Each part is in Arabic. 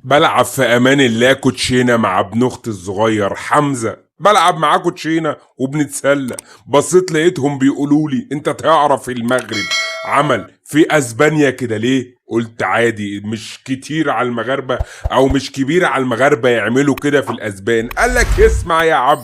بلعب في امان الله كوتشينه مع ابن اختي الصغير حمزه. بلعب معاه كوتشينه وبنتسلى. بصيت لقيتهم بيقولوا لي انت تعرف المغرب عمل في اسبانيا كده ليه؟ قلت عادي، مش كتير على المغاربه او مش كبير على المغاربه يعملوا كده في الاسبان. قال لك اسمع يا عم،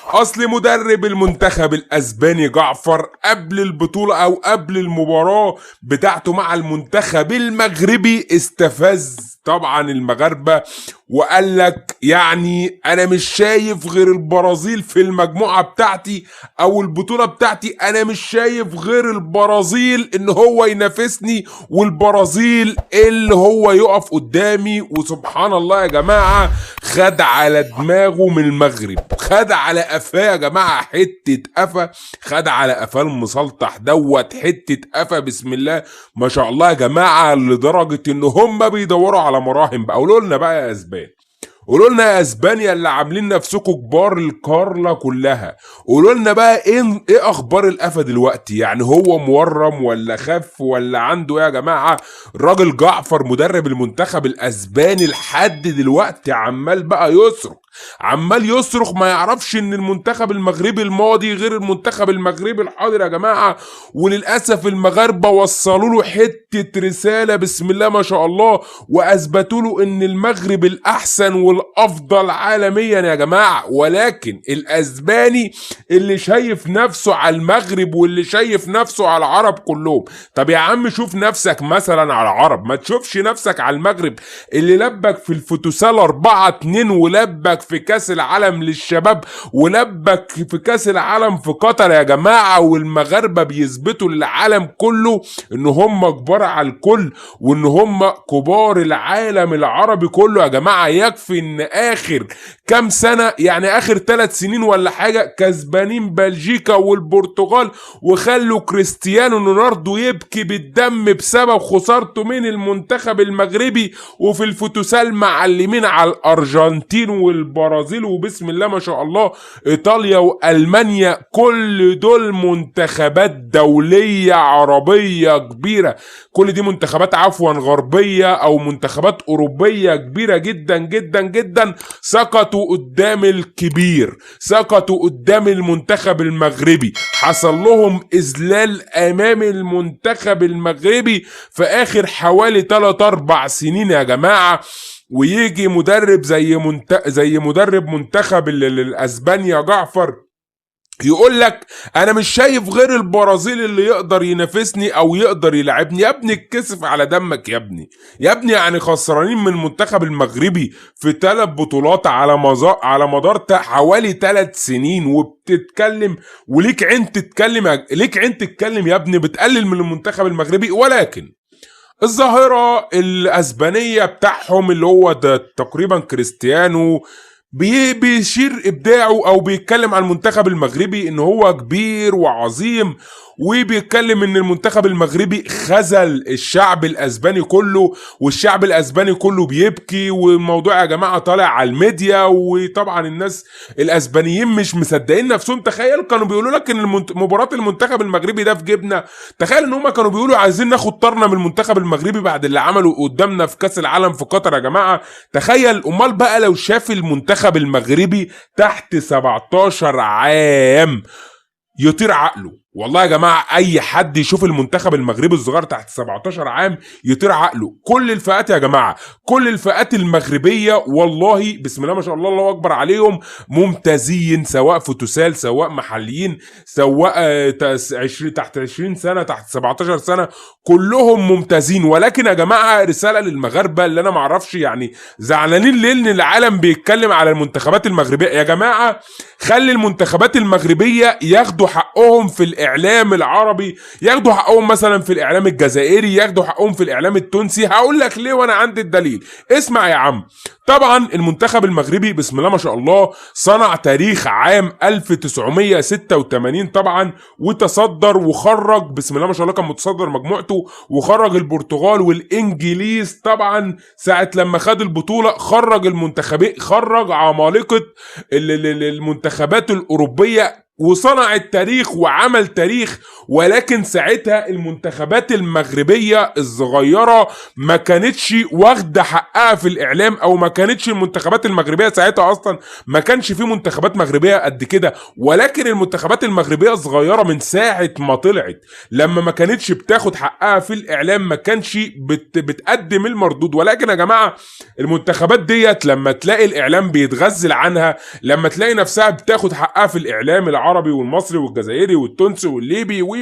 اصل مدرب المنتخب الاسباني جعفر قبل البطولة او قبل المباراة بتاعته مع المنتخب المغربي استفز طبعا المغاربة، وقال لك يعني انا مش شايف غير البرازيل في المجموعة بتاعتي او البطولة بتاعتي، انا مش شايف غير البرازيل ان هو ينافسني والبرازيل اللي هو يقف قدامي. وسبحان الله يا جماعة، خد على دماغه من المغرب، خد على قفاه يا جماعه حته قفا، خد على قفاه المسلطح دوت حته قفا. بسم الله ما شاء الله يا جماعه، لدرجه ان هم بيدوروا على مراهم بقى. قولوا لنا بقى يا اسبان، قولوا لنا يا اسبانيا اللي عاملين نفسكم كبار القاره كلها، قولوا لنا بقى ايه اخبار القفا دلوقتي؟ يعني هو مورم ولا خف ولا عنده ايه يا جماعه؟ الراجل جعفر مدرب المنتخب الاسباني لحد دلوقتي عمال بقى يصرخ، عمال يصرخ، ما يعرفش ان المنتخب المغربي الماضي غير المنتخب المغربي الحاضر يا جماعه. وللاسف المغاربه وصلوا له حته رساله بسم الله ما شاء الله، واثبتوا له ان المغرب الاحسن والافضل عالميا يا جماعه. ولكن الاسباني اللي شايف نفسه على المغرب واللي شايف نفسه على العرب كلهم. طب يا عم شوف نفسك مثلا على العرب، ما تشوفش نفسك على المغرب اللي لبك في الفوتوسال 4-2 ولبك في كاس العالم للشباب ولبك في كاس العالم في قطر يا جماعه. والمغاربه بيثبتوا للعالم كله ان هم كبار على الكل وان هم كبار العالم العربي كله يا جماعه. يكفي ان اخر كام سنه، يعني اخر 3 سنين ولا حاجه، كسبانين بلجيكا والبرتغال وخلوا كريستيانو رونالدو يبكي بالدم بسبب خسارته من المنتخب المغربي. وفي الفوتوسال معلمين على الارجنتين والبرازيل وبسم الله ما شاء الله ايطاليا والمانيا، كل دول منتخبات دوليه عربيه كبيره، كل دي منتخبات عفوا غربيه او منتخبات اوروبيه كبيره جدا جدا جدا، سقطوا قدام الكبير، سقطوا قدام المنتخب المغربي، حصل لهم اذلال امام المنتخب المغربي في اخر حوالي 3-4 سنين يا جماعه. ويجي مدرب زي مدرب منتخب الاسبانيا جعفر يقول لك انا مش شايف غير البرازيل اللي يقدر ينافسني او يقدر يلعبني. يا ابني اتكسف على دمك يا ابني، يا ابني يعني خسرانين من المنتخب المغربي في 3 بطولات على مدار حوالي 3 سنين، وبتتكلم وليك عين تتكلم، ليك عين تتكلم يا ابني، بتقلل من المنتخب المغربي. ولكن الظاهرة الأسبانية بتاعهم اللي هو ده تقريبا كريستيانو بيشير إبداعه أو بيتكلم عن المنتخب المغربي إن هو كبير وعظيم، وبيتكلم ان المنتخب المغربي خذل الشعب الاسباني كله، والشعب الاسباني كله بيبكي، والموضوع يا جماعه طالع على الميديا. وطبعا الناس الاسبانيين مش مصدقين نفسهم. تخيل كانوا بيقولوا لك ان مباراه المنتخب المغربي ده في جيبنا، تخيل ان هم كانوا بيقولوا عايزين ناخد طرنا من المنتخب المغربي بعد اللي عملوا قدامنا في كاس العالم في قطر يا جماعه. تخيل امال بقى لو شاف المنتخب المغربي تحت 17 عام يطير عقله. والله يا جماعه اي حد يشوف المنتخب المغربي الصغير تحت 17 عام يطير عقله. كل الفئات يا جماعه، كل الفئات المغربيه والله بسم الله ما شاء الله الله اكبر عليهم ممتازين، سواء فوتوسال سواء محليين سواء 20 تحت 20 سنه تحت 17 سنه، كلهم ممتازين. ولكن يا جماعه رساله للمغاربه اللي انا ما اعرفش يعني زعلانين ليه ان العالم بيتكلم على المنتخبات المغربيه. يا جماعه خلي المنتخبات المغربيه ياخدوا حقهم في الاعلام العربي، ياخدوا حقهم مثلا في الاعلام الجزائري، ياخدوا حقهم في الاعلام التونسي. هقول لك ليه وانا عندي الدليل. اسمع يا عم، طبعا المنتخب المغربي بسم الله ما شاء الله صنع تاريخ عام 1986 طبعا، وتصدر وخرج بسم الله ما شاء الله، كان متصدر مجموعته وخرج البرتغال والانجليز. طبعا ساعة لما خد البطولة خرج المنتخبين، خرج عمالقة المنتخبات الأوروبية وصنع التاريخ وعمل تاريخ. ولكن ساعتها المنتخبات المغربية الصغيرة ما كانتش واخدة حقها في الإعلام، أو ما كانتش المنتخبات المغربية ساعتها أصلا ما كانش في منتخبات مغربية قد كده. ولكن المنتخبات المغربية الصغيرة من ساعة ما طلعت لما ما كانتش بتاخد حقها في الإعلام ما كانش بتقدم المردود. ولكن يا جماعة المنتخبات ديت لما تلاقي الإعلام بيتغزل عنها، لما تلاقي نفسها بتاخد حقها في الإعلام العربي والمصري والجزائري والتونسي والليبي وي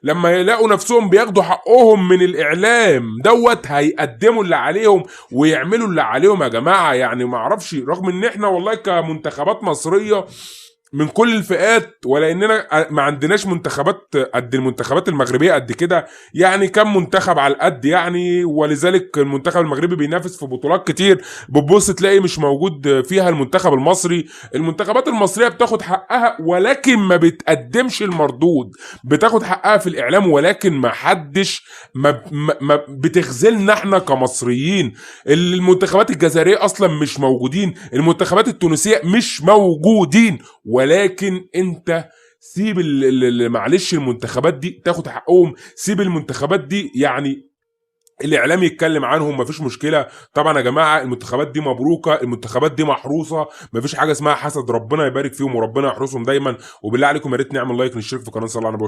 لما يلاقوا نفسهم بياخدوا حقهم من الإعلام دوت هيقدموا اللي عليهم ويعملوا اللي عليهم يا جماعة. يعني ما اعرفش، رغم ان احنا والله كمنتخبات مصرية من كل الفئات، ولا اننا ما عندناش منتخبات قد المنتخبات المغربيه قد كده، يعني كم منتخب على القد يعني. ولذلك المنتخب المغربي بينافس في بطولات كتير بتبص تلاقي مش موجود فيها المنتخب المصري. المنتخبات المصريه بتاخد حقها ولكن ما بتقدمش المردود، بتاخد حقها في الاعلام ولكن ما حدش ما بتخذلنا احنا كمصريين. المنتخبات الجزائريه اصلا مش موجودين، المنتخبات التونسيه مش موجودين. ولكن انت سيب معلش المنتخبات دي تاخد حقهم، سيب المنتخبات دي يعني الاعلام يتكلم عنهم مفيش مشكله. طبعا يا جماعه المنتخبات دي مبروكه، المنتخبات دي محروسه، مفيش حاجه اسمها حسد، ربنا يبارك فيهم وربنا يحرسهم دايما. وبالله عليكم يا ريت نعمل لايك نشترك في قناه صلى الله عليه وسلم.